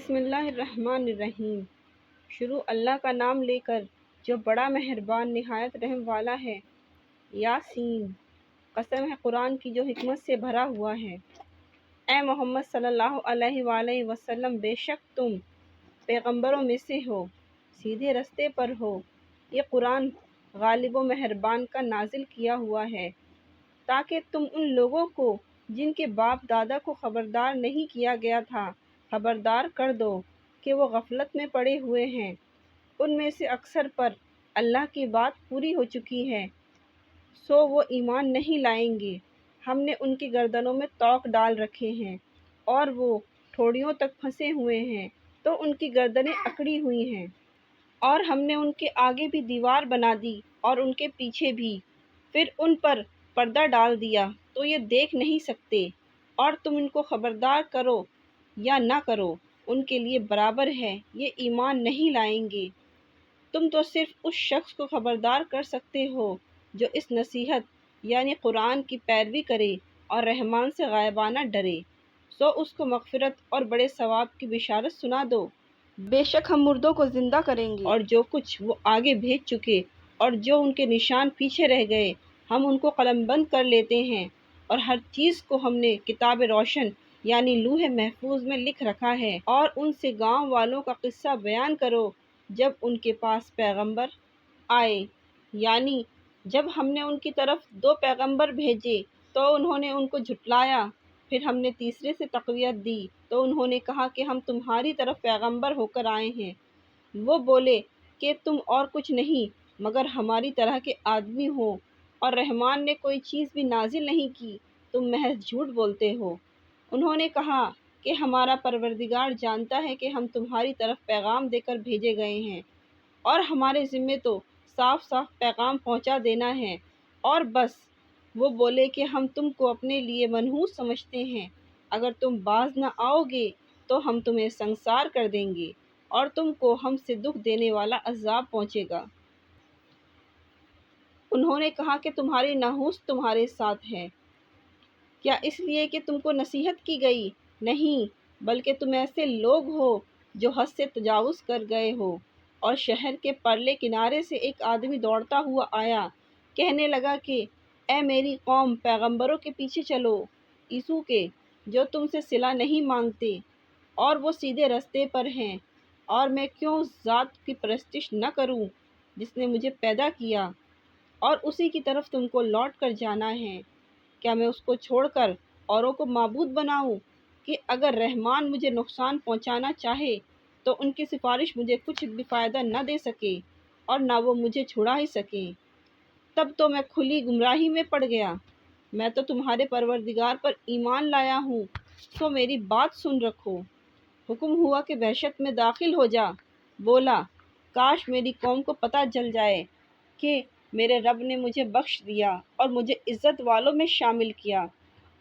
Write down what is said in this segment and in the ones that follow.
بسم اللہ الرحمن الرحیم۔ شروع اللہ کا نام لے کر جو بڑا مہربان نہایت رحم والا ہے۔ یاسین، قسم ہے قرآن کی جو حکمت سے بھرا ہوا ہے۔ اے محمد صلی اللہ علیہ وآلہ وسلم، بے شک تم پیغمبروں میں سے ہو، سیدھے رستے پر ہو۔ یہ قرآن غالب و مہربان کا نازل کیا ہوا ہے تاکہ تم ان لوگوں کو جن کے باپ دادا کو خبردار نہیں کیا گیا تھا خبردار کر دو کہ وہ غفلت میں پڑے ہوئے ہیں۔ ان میں سے اکثر پر اللہ کی بات پوری ہو چکی ہے، سو وہ ایمان نہیں لائیں گے۔ ہم نے ان کی گردنوں میں طوق ڈال رکھے ہیں اور وہ ٹھوڑیوں تک پھنسے ہوئے ہیں، تو ان کی گردنیں اکڑی ہوئی ہیں۔ اور ہم نے ان کے آگے بھی دیوار بنا دی اور ان کے پیچھے بھی، پھر ان پر پردہ ڈال دیا تو یہ دیکھ نہیں سکتے۔ اور تم ان کو خبردار کرو یا نہ کرو، ان کے لیے برابر ہے، یہ ایمان نہیں لائیں گے۔ تم تو صرف اس شخص کو خبردار کر سکتے ہو جو اس نصیحت یعنی قرآن کی پیروی کرے اور رحمان سے غائبانہ ڈرے، سو اس کو مغفرت اور بڑے ثواب کی بشارت سنا دو۔ بے شک ہم مردوں کو زندہ کریں گے، اور جو کچھ وہ آگے بھیج چکے اور جو ان کے نشان پیچھے رہ گئے ہم ان کو قلم بند کر لیتے ہیں، اور ہر چیز کو ہم نے کتاب روشن یعنی لوح محفوظ میں لکھ رکھا ہے۔ اور ان سے گاؤں والوں کا قصہ بیان کرو جب ان کے پاس پیغمبر آئے، یعنی جب ہم نے ان کی طرف 2 پیغمبر بھیجے تو انہوں نے ان کو جھٹلایا، پھر ہم نے تیسرے سے تقویت دی تو انہوں نے کہا کہ ہم تمہاری طرف پیغمبر ہو کر آئے ہیں۔ وہ بولے کہ تم اور کچھ نہیں مگر ہماری طرح کے آدمی ہو، اور رحمان نے کوئی چیز بھی نازل نہیں کی، تم محض جھوٹ بولتے ہو۔ انہوں نے کہا کہ ہمارا پروردگار جانتا ہے کہ ہم تمہاری طرف پیغام دے کر بھیجے گئے ہیں، اور ہمارے ذمے تو صاف صاف پیغام پہنچا دینا ہے، اور بس۔ وہ بولے کہ ہم تم کو اپنے لیے منحوس سمجھتے ہیں، اگر تم باز نہ آؤ گے تو ہم تمہیں سنگسار کر دیں گے اور تم کو ہم سے دکھ دینے والا عذاب پہنچے گا۔ انہوں نے کہا کہ تمہاری نحوست تمہارے ساتھ ہے کیا اس لیے کہ تم کو نصیحت کی گئی؟ نہیں، بلکہ تم ایسے لوگ ہو جو حد سے تجاوز کر گئے ہو۔ اور شہر کے پرلے کنارے سے ایک آدمی دوڑتا ہوا آیا، کہنے لگا کہ اے میری قوم، پیغمبروں کے پیچھے چلو، یسوع کے جو تم سے صلہ نہیں مانگتے اور وہ سیدھے رستے پر ہیں۔ اور میں کیوں ذات کی پرستش نہ کروں جس نے مجھے پیدا کیا، اور اسی کی طرف تم کو لوٹ کر جانا ہے۔ کیا میں اس کو چھوڑ کر اوروں کو معبود بناؤں کہ اگر رحمان مجھے نقصان پہنچانا چاہے تو ان کی سفارش مجھے کچھ بھی فائدہ نہ دے سکے اور نہ وہ مجھے چھڑا ہی سکے؟ تب تو میں کھلی گمراہی میں پڑ گیا۔ میں تو تمہارے پروردگار پر ایمان لایا ہوں، سو میری بات سن رکھو۔ حکم ہوا کہ وحشت میں داخل ہو جا۔ بولا کاش میری قوم کو پتہ چل جائے کہ میرے رب نے مجھے بخش دیا اور مجھے عزت والوں میں شامل کیا،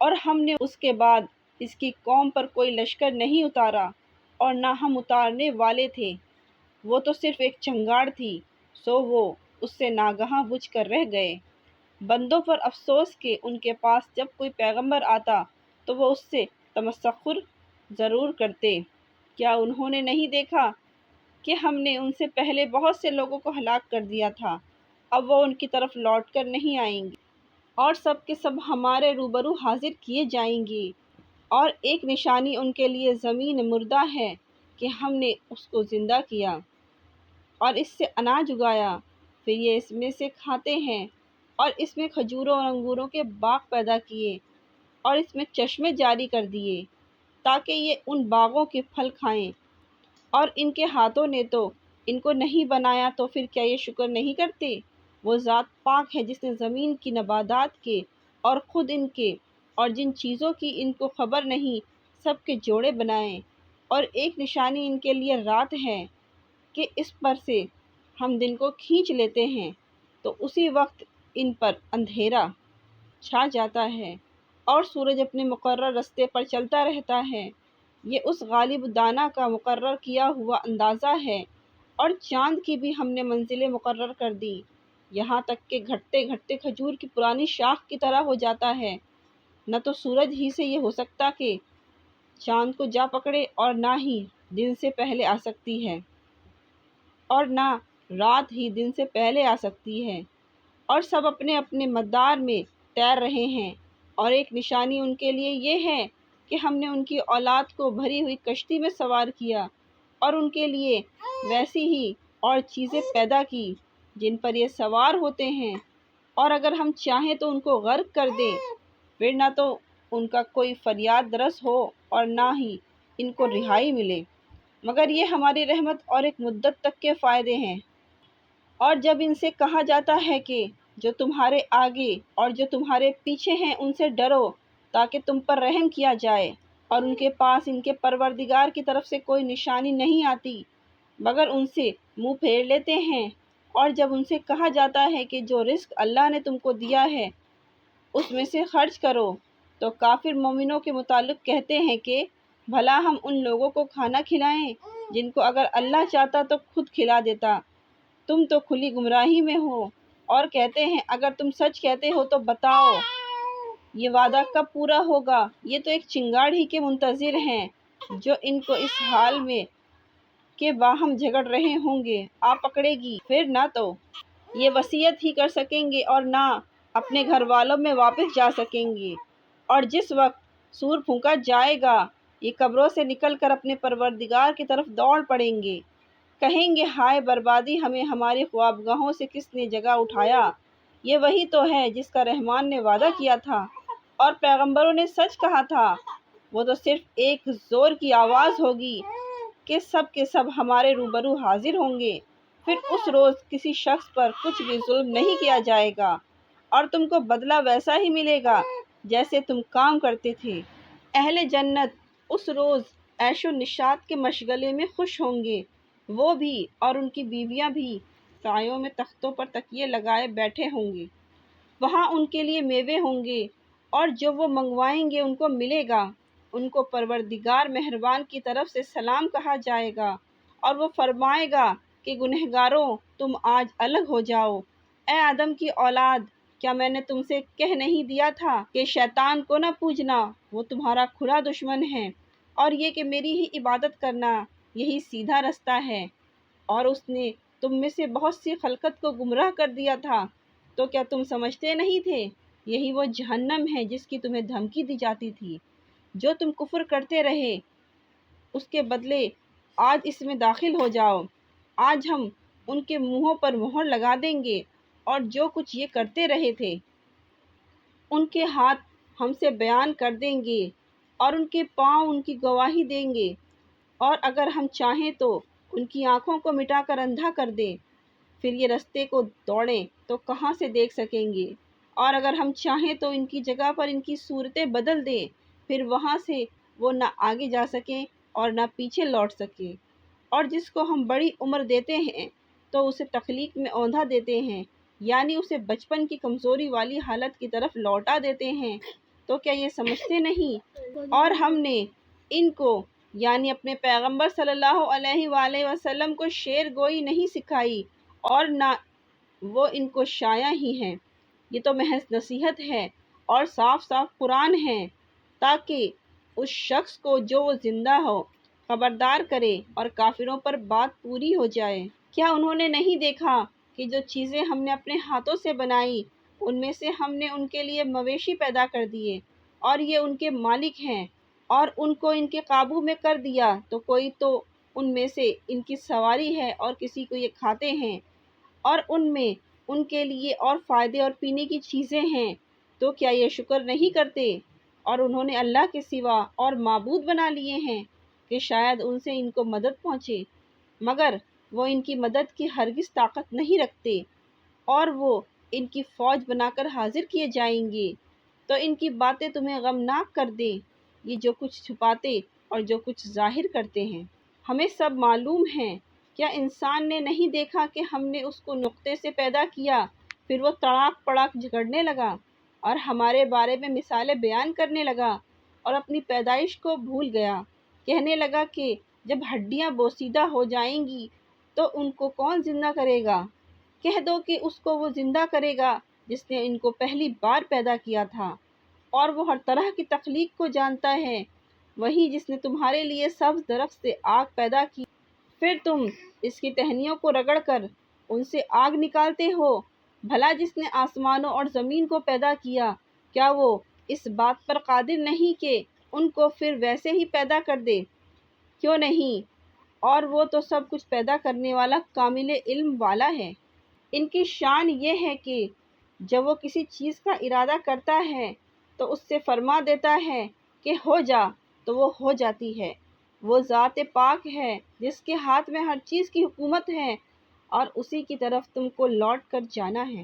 اور ہم نے اس کے بعد اس کی قوم پر کوئی لشکر نہیں اتارا اور نہ ہم اتارنے والے تھے۔ وہ تو صرف ایک چنگاڑ تھی، سو وہ اس سے ناگہاں بجھ کر رہ گئے۔ بندوں پر افسوس کہ ان کے پاس جب کوئی پیغمبر آتا تو وہ اس سے تمسخر ضرور کرتے۔ کیا انہوں نے نہیں دیکھا کہ ہم نے ان سے پہلے بہت سے لوگوں کو ہلاک کر دیا تھا؟ اب وہ ان کی طرف لوٹ کر نہیں آئیں گے، اور سب کے سب ہمارے روبرو حاضر کیے جائیں گے۔ اور ایک نشانی ان کے لیے زمین مردہ ہے کہ ہم نے اس کو زندہ کیا اور اس سے اناج اگایا، پھر یہ اس میں سے کھاتے ہیں، اور اس میں کھجوروں اور انگوروں کے باغ پیدا کیے، اور اس میں چشمے جاری کر دیے تاکہ یہ ان باغوں کے پھل کھائیں۔ اور ان کے ہاتھوں نے تو ان کو نہیں بنایا، تو پھر کیا یہ شکر نہیں کرتے؟ وہ ذات پاک ہے جس نے زمین کی نباتات کے اور خود ان کے اور جن چیزوں کی ان کو خبر نہیں سب کے جوڑے بنائے۔ اور ایک نشانی ان کے لیے رات ہے کہ اس پر سے ہم دن کو کھینچ لیتے ہیں تو اسی وقت ان پر اندھیرا چھا جاتا ہے اور سورج اپنے مقرر رستے پر چلتا رہتا ہے۔ یہ اس غالب دانا کا مقرر کیا ہوا اندازہ ہے، اور چاند کی بھی ہم نے منزلیں مقرر کر دی، یہاں تک کہ گھٹتے گھٹتے کھجور کی پرانی شاخ کی طرح ہو جاتا ہے۔ نہ تو سورج ہی سے یہ ہو سکتا کہ چاند کو جا پکڑے، اور نہ ہی دن سے پہلے آ سکتی ہے اور نہ رات ہی دن سے پہلے آ سکتی ہے، اور سب اپنے اپنے مدار میں تیر رہے ہیں، اور ایک نشانی ان کے لیے یہ ہے کہ ہم نے ان کی اولاد کو بھری ہوئی کشتی میں سوار کیا اور ان کے لیے ویسی ہی اور چیزیں پیدا کی جن پر یہ سوار ہوتے ہیں، اور اگر ہم چاہیں تو ان کو غرق کر دیں، پھر نہ تو ان کا کوئی فریاد رس ہو اور نہ ہی ان کو رہائی ملے، مگر یہ ہماری رحمت اور ایک مدت تک کے فائدے ہیں۔ اور جب ان سے کہا جاتا ہے کہ جو تمہارے آگے اور جو تمہارے پیچھے ہیں ان سے ڈرو تاکہ تم پر رحم کیا جائے، اور ان کے پاس ان کے پروردگار کی طرف سے کوئی نشانی نہیں آتی مگر ان سے منہ پھیر لیتے ہیں، اور جب ان سے کہا جاتا ہے کہ جو رزق اللہ نے تم کو دیا ہے اس میں سے خرچ کرو، تو کافر مومنوں کے متعلق کہتے ہیں کہ بھلا ہم ان لوگوں کو کھانا کھلائیں جن کو اگر اللہ چاہتا تو خود کھلا دیتا، تم تو کھلی گمراہی میں ہو۔ اور کہتے ہیں اگر تم سچ کہتے ہو تو بتاؤ یہ وعدہ کب پورا ہوگا، یہ تو ایک چنگاڑ ہی کے منتظر ہیں جو ان کو اس حال میں کہ باہم جھگڑ رہے ہوں گے آ پکڑے گی، پھر نہ تو یہ وصیت ہی کر سکیں گے اور نہ اپنے گھر والوں میں واپس جا سکیں گے، اور جس وقت سور پھونکا جائے گا یہ قبروں سے نکل کر اپنے پروردگار کی طرف دوڑ پڑیں گے، کہیں گے ہائے بربادی، ہمیں ہماری خوابگاہوں سے کس نے جگہ اٹھایا، یہ وہی تو ہے جس کا رحمان نے وعدہ کیا تھا اور پیغمبروں نے سچ کہا تھا، وہ تو صرف ایک زور کی آواز ہوگی کہ سب کے سب ہمارے روبرو حاضر ہوں گے، پھر اس روز کسی شخص پر کچھ بھی ظلم نہیں کیا جائے گا اور تم کو بدلہ ویسا ہی ملے گا جیسے تم کام کرتے تھے۔ اہل جنت اس روز عیش و نشاط کے مشغلے میں خوش ہوں گے، وہ بھی اور ان کی بیویاں بھی سایوں میں تختوں پر تکیے لگائے بیٹھے ہوں گے، وہاں ان کے لیے میوے ہوں گے اور جو وہ منگوائیں گے ان کو ملے گا، ان کو پروردگار مہربان کی طرف سے سلام کہا جائے گا اور وہ فرمائے گا کہ گنہگاروں تم آج الگ ہو جاؤ، اے آدم کی اولاد، کیا میں نے تم سے کہہ نہیں دیا تھا کہ شیطان کو نہ پوجنا، وہ تمہارا کھلا دشمن ہے، اور یہ کہ میری ہی عبادت کرنا یہی سیدھا رستہ ہے، اور اس نے تم میں سے بہت سی خلقت کو گمراہ کر دیا تھا، تو کیا تم سمجھتے نہیں تھے یہی وہ جہنم ہے جس کی تمہیں دھمکی دی جاتی تھی، جو تم کفر کرتے رہے اس کے بدلے آج اس میں داخل ہو جاؤ، آج ہم ان کے منہوں پر مہر لگا دیں گے اور جو کچھ یہ کرتے رہے تھے ان کے ہاتھ ہم سے بیان کر دیں گے اور ان کے پاؤں ان کی گواہی دیں گے، اور اگر ہم چاہیں تو ان کی آنکھوں کو مٹا کر اندھا کر دیں، پھر یہ رستے کو دوڑیں تو کہاں سے دیکھ سکیں گے، اور اگر ہم چاہیں تو ان کی جگہ پر ان کی صورتیں بدل دیں، پھر وہاں سے وہ نہ آگے جا سکیں اور نہ پیچھے لوٹ سکیں، اور جس کو ہم بڑی عمر دیتے ہیں تو اسے تخلیق میں اوندھا دیتے ہیں، یعنی اسے بچپن کی کمزوری والی حالت کی طرف لوٹا دیتے ہیں، تو کیا یہ سمجھتے نہیں؟ اور ہم نے ان کو یعنی اپنے پیغمبر صلی اللہ علیہ وآلہ وسلم کو شعر گوئی نہیں سکھائی اور نہ وہ ان کو شایع ہی ہیں، یہ تو محض نصیحت ہے اور صاف صاف قرآن ہے تاکہ اس شخص کو جو وہ زندہ ہو خبردار کرے اور کافروں پر بات پوری ہو جائے۔ کیا انہوں نے نہیں دیکھا کہ جو چیزیں ہم نے اپنے ہاتھوں سے بنائی ان میں سے ہم نے ان کے لیے مویشی پیدا کر دیے اور یہ ان کے مالک ہیں، اور ان کو ان کے قابو میں کر دیا تو کوئی تو ان میں سے ان کی سواری ہے اور کسی کو یہ کھاتے ہیں، اور ان میں ان کے لیے اور فائدے اور پینے کی چیزیں ہیں، تو کیا یہ شکر نہیں کرتے؟ اور انہوں نے اللہ کے سوا اور معبود بنا لیے ہیں کہ شاید ان سے ان کو مدد پہنچے، مگر وہ ان کی مدد کی ہرگز طاقت نہیں رکھتے، اور وہ ان کی فوج بنا کر حاضر کیے جائیں گے، تو ان کی باتیں تمہیں غمناک کر دیں، یہ جو کچھ چھپاتے اور جو کچھ ظاہر کرتے ہیں ہمیں سب معلوم ہے۔ کیا انسان نے نہیں دیکھا کہ ہم نے اس کو نقطے سے پیدا کیا، پھر وہ تڑاک پڑاک جھگڑنے لگا اور ہمارے بارے میں مثالیں بیان کرنے لگا اور اپنی پیدائش کو بھول گیا، کہنے لگا کہ جب ہڈیاں بوسیدہ ہو جائیں گی تو ان کو کون زندہ کرے گا؟ کہہ دو کہ اس کو وہ زندہ کرے گا جس نے ان کو پہلی بار پیدا کیا تھا، اور وہ ہر طرح کی تخلیق کو جانتا ہے، وہی جس نے تمہارے لیے سبز درخت سے آگ پیدا کی، پھر تم اس کی ٹہنیوں کو رگڑ کر ان سے آگ نکالتے ہو۔ بھلا جس نے آسمانوں اور زمین کو پیدا کیا، کیا وہ اس بات پر قادر نہیں کہ ان کو پھر ویسے ہی پیدا کر دے؟ کیوں نہیں؟ اور وہ تو سب کچھ پیدا کرنے والا کامل علم والا ہے۔ ان کی شان یہ ہے کہ جب وہ کسی چیز کا ارادہ کرتا ہے تو اس سے فرما دیتا ہے کہ ہو جا، تو وہ ہو جاتی ہے۔ وہ ذات پاک ہے جس کے ہاتھ میں ہر چیز کی حکومت ہے، اور اسی کی طرف تم کو لوٹ کر جانا ہے۔